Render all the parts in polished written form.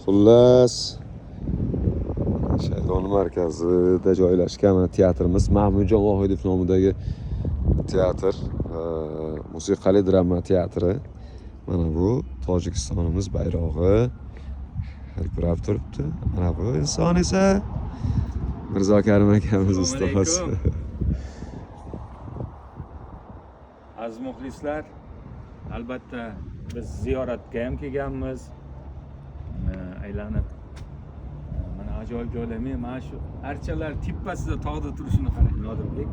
Xullas Shaydon markazida joylashgan teatrimiz Mahmudjon Vohidov nomidagi teatr, musiqali drama teatri. Mana bu Tojikistonimiz bayrog'i hilpirab turibdi. Mana bu inson esa Mirzo Karim akamiz ustoz. Aziz muxlislar, albatta biz ziyoratga ham kelganmiz. Aylanib mana ajoyib joylarni, mana shu archalar tepasida tog'da turishini qarang, Nodirbek.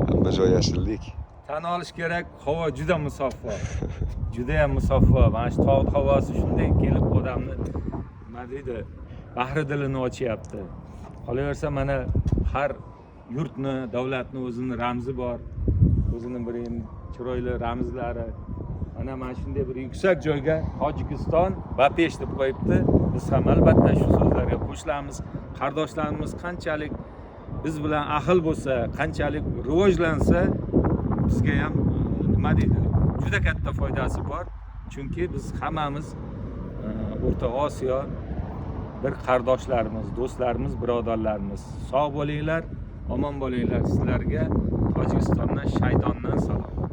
Hamma joy yashillik. Tan olish kerak, havo juda musaffo. Juda ham musaffo. Mana shu tog' havosi shunday kelib odamni nima deydi, bahri dilini ochyapti. Qolaversa mana har yurtni, davlatni o'zini ramzi bor. O'zini bir chiroyli ramzlari. Mana shunday bir yuksak joyga Tojikiston Bapesh deb qo'yibdi. Biz ham albatta shu so'zlarga qo'shilamiz. Qardoshlarimiz qanchalik biz bilan ahil bo'lsa, qanchalik rivojlansa, bizga ham nima deydi, juda katta foydasi bor. Chunki biz hammamiz O'rta Osiyo bir qardoshlarimiz, do'stlarimiz, birodarlarimiz. Sog' bo'linglar, omon bo'linglar. Sizlarga Tojikistondan, Shaydondan salom.